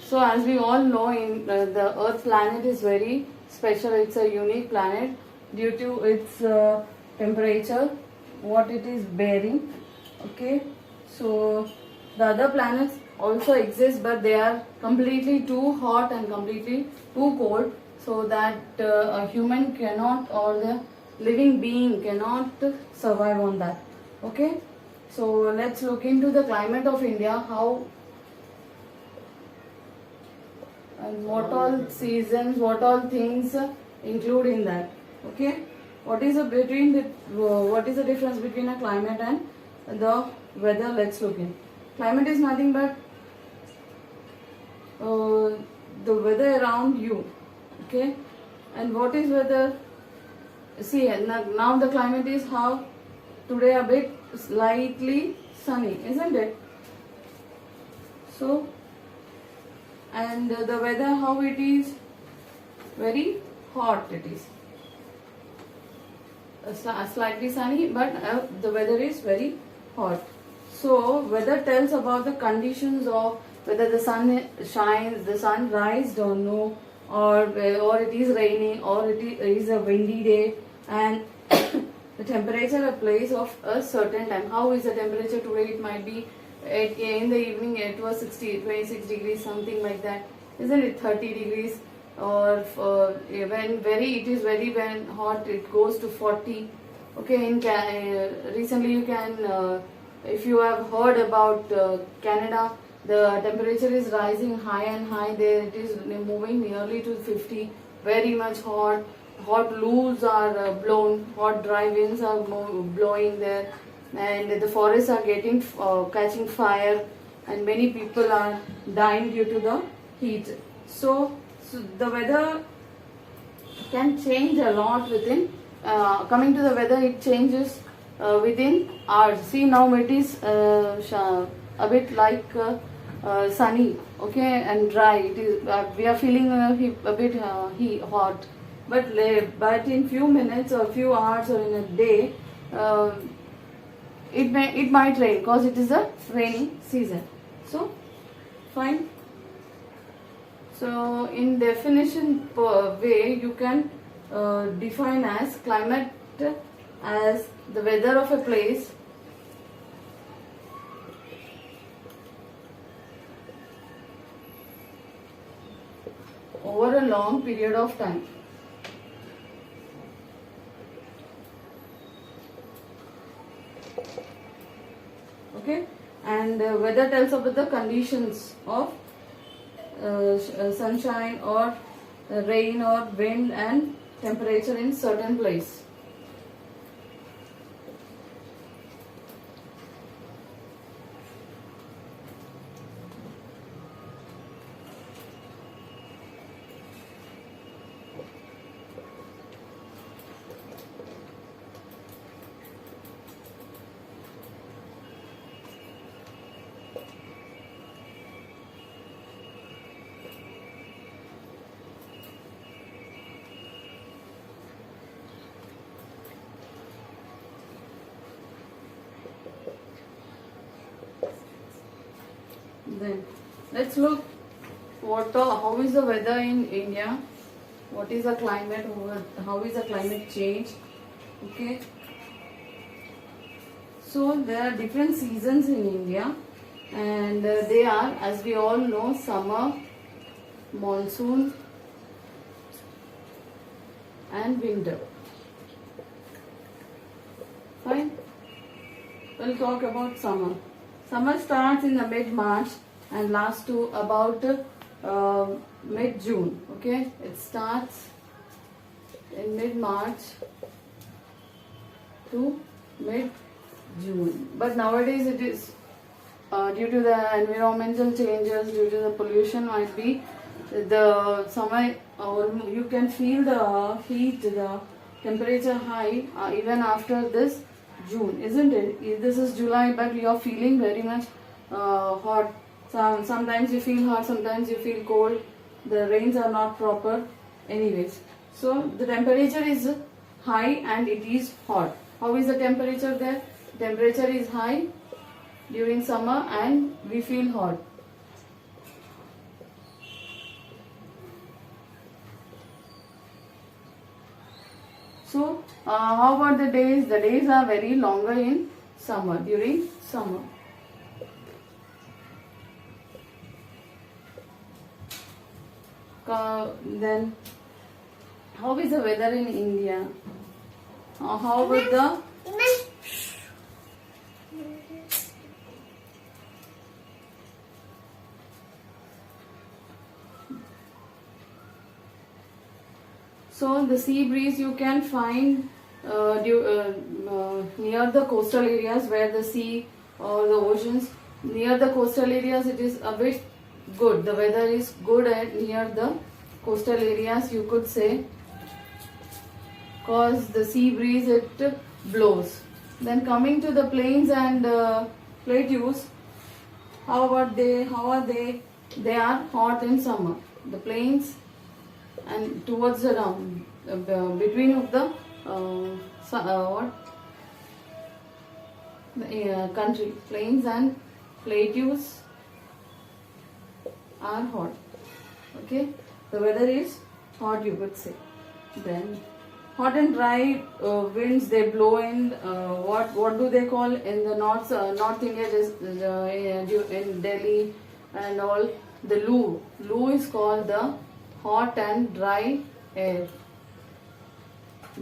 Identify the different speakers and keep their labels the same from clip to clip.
Speaker 1: So as we all know, in the Earth planet is very special. It's a unique planet due to its temperature, what it is bearing. Okay, so the other planets also exist, but they are completely too hot and completely too cold, so that a human cannot, or the living being cannot survive on that. Okay, so let's look into the climate of India, how and what all seasons, what all things include in that. Okay, what is the difference between a climate and the weather? Let's look in. Climate is nothing but the weather around you. Okay, and what is weather? See, now the climate is how today a bit slightly sunny, isn't it? So, and the weather, how it is, very hot it is. Slightly sunny, but the weather is very hot. So weather tells about the conditions of whether the sun shines, the sun rises or no, or it is raining, or it is a windy day, and the temperature at place of a certain time. How is the temperature today? It might be in the evening it was 26 degrees, something like that, isn't it? 30 degrees, or when hot it goes to 40. Okay, in recently you can, if you have heard about Canada, the temperature is rising high and high there. It is moving nearly to 50. Very much hot. Hot leaves are blown. Hot dry winds are blowing there, and the forests are getting catching fire, and many people are dying due to the heat. So the weather can change a lot within. Coming to the weather, it changes within hours. See, now it is a bit like sunny, okay, and dry. It is we are feeling a bit hot, but in few minutes or few hours or in a day, it might rain, because it is a rainy season. So fine. So in definition way, you can define as climate as the weather of a place over a long period of time. Okay, and weather tells about the conditions of sunshine or rain or wind and temperature in certain place. Then let's look how is the weather in India, what is the climate, how is the climate change. Okay, so there are different seasons in India, and they are, as we all know, summer, monsoon and winter. Fine, we'll talk about summer. Summer starts in the mid-March and lasts to about mid-June. Okay, it starts in mid-March to mid-June. But nowadays it is due to the environmental changes, due to the pollution, might be the summer, or you can feel the heat, the temperature high even after this June, isn't it? This is July, but you are feeling very much hot. Sometimes you feel hot, sometimes you feel cold. The rains are not proper. Anyways, so the temperature is high and it is hot. How is the temperature there? Temperature is high during summer and we feel hot. So how about the days? The days are very longer in summer, during summer. Then how is the weather in India? How about the So the sea breeze you can find near the coastal areas where the sea or the oceans. Near the coastal areas it is a bit good. The weather is good at near the coastal areas, you could say, cause the sea breeze it blows. Then coming to the plains and plateaus, how about they? How are they? They are hot in summer. The plains and towards the between of the country, plains and plateaus are hot. Okay, the weather is hot, you could say. Then hot and dry winds they blow in. What do they call in the North India? In Delhi and all, the loo. Loo is called the hot and dry air,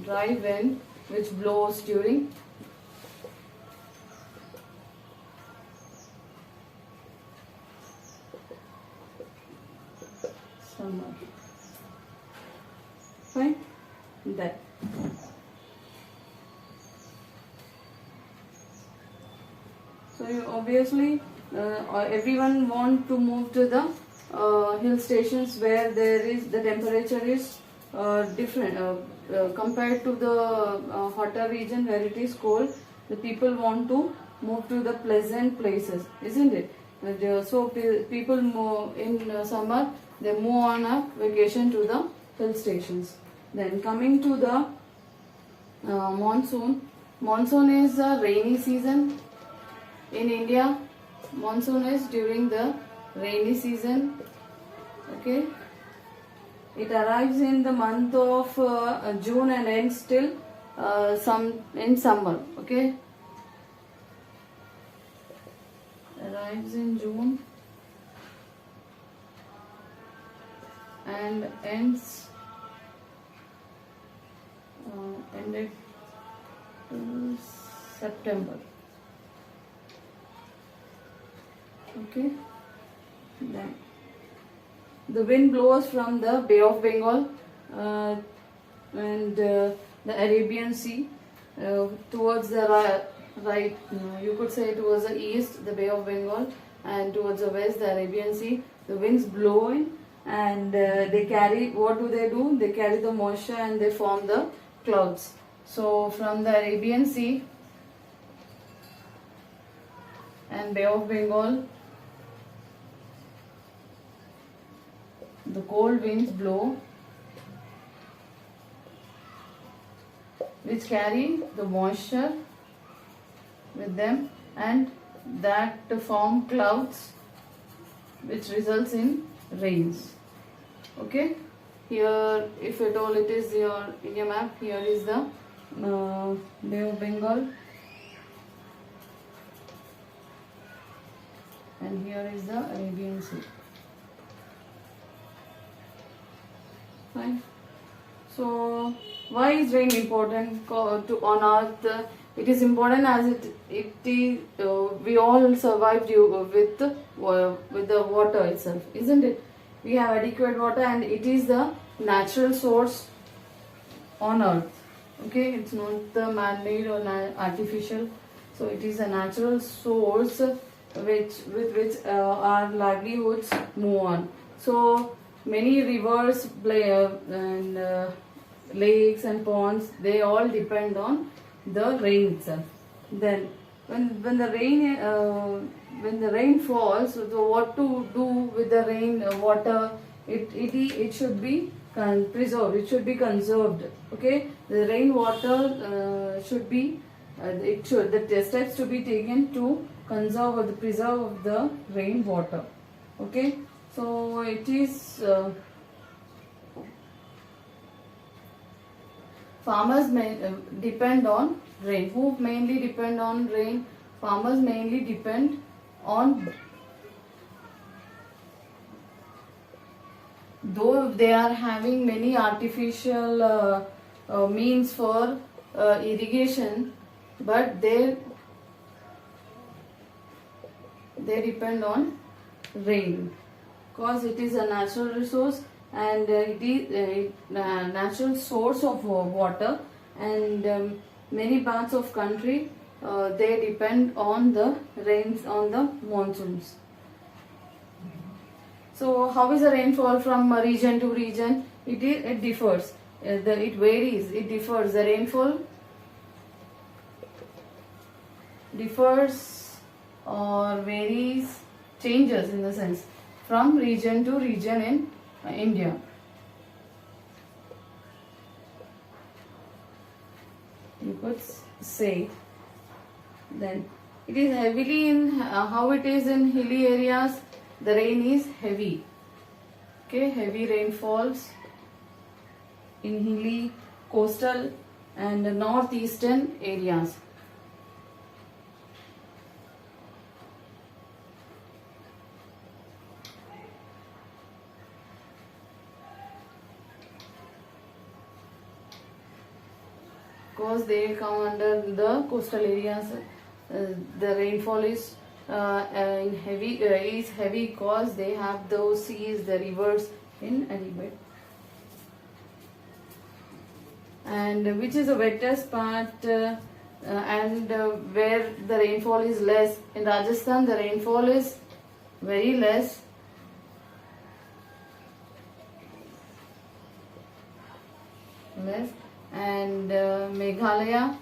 Speaker 1: dry wind which blows during summer. Fine? That. So you obviously everyone want to move to the hill stations where the temperature is different compared to the hotter region where it is cold. The people want to move to the pleasant places, isn't it? So people move in summer, they move on a vacation to the hill stations. Then coming to the monsoon. Monsoon is a rainy season in India. Monsoon is during the rainy season. Okay, it arrives in the month of June and ends till in summer. Okay, arrives in June and ends ended till September. Okay, then the wind blows from the Bay of Bengal and the Arabian Sea towards the right, you could say towards the east, the Bay of Bengal, and towards the west, the Arabian Sea. The winds blow in and they carry, what do? They carry the moisture and they form the clouds. So from the Arabian Sea and Bay of Bengal, the cold winds blow, which carry the moisture with them, and that form clouds, which results in rains. Okay, here, if at all it is your in your map, here is the Bay of Bengal, and here is the Arabian Sea. Fine. So why is rain important on earth? It is important as it is we all survived with the water itself, isn't it? We have adequate water and it is the natural source on earth. Okay, it's not the man-made or artificial. So it is a natural source with which our livelihoods move on. So many rivers and lakes and ponds, they all depend on the rain itself. Then when the rain falls, so what to do with the rain water? It should be preserved. It should be conserved. Okay, the rain water should be the steps to be taken to conserve or the preserve the rain water. Okay, so it is farmers depend on rain. Who mainly depend on rain? Farmers mainly depend on, though they are having many artificial means for irrigation, but they depend on rain, because it is a natural resource, and it is a natural source of water, and many parts of country they depend on the rains, on the monsoons. So how is the rainfall from region to region? It differs. It varies. It differs. The rainfall differs or varies, changes in the sense from region to region in India. You could say. Then it is heavily in how it is in hilly areas. The rain is heavy. Okay, heavy rainfalls in hilly, coastal and northeastern areas. Because they come under the coastal areas, the rainfall is in heavy is heavy because they have those seas, the rivers in elevate. And which is the wettest part and where the rainfall is less? In Rajasthan the rainfall is very less. And Meghalaya,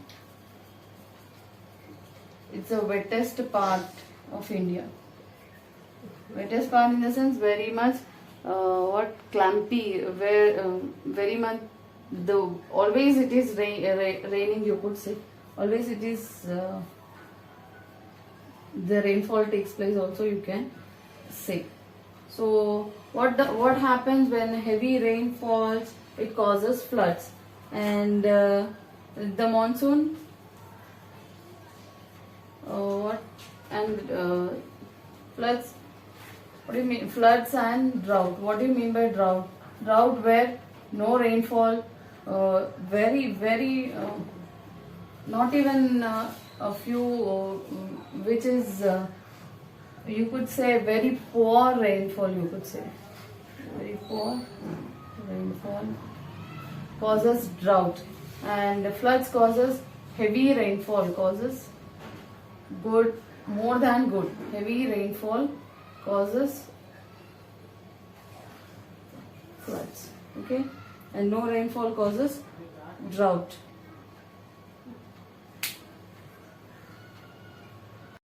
Speaker 1: it's the wettest part of India. Wettest part in the sense very much clumpy, where very much always it is raining, you could say. Always it is the rainfall takes place also, you can say. So what happens when heavy rain falls? It causes floods. And the monsoon floods. What do you mean? Floods and drought. What do you mean by drought? Drought where no rainfall, very not even a few, which is you could say very poor rainfall. You could say very poor rainfall causes drought, and floods causes heavy rainfall, causes good, more than good. Heavy rainfall causes floods. Okay, and no rainfall causes drought.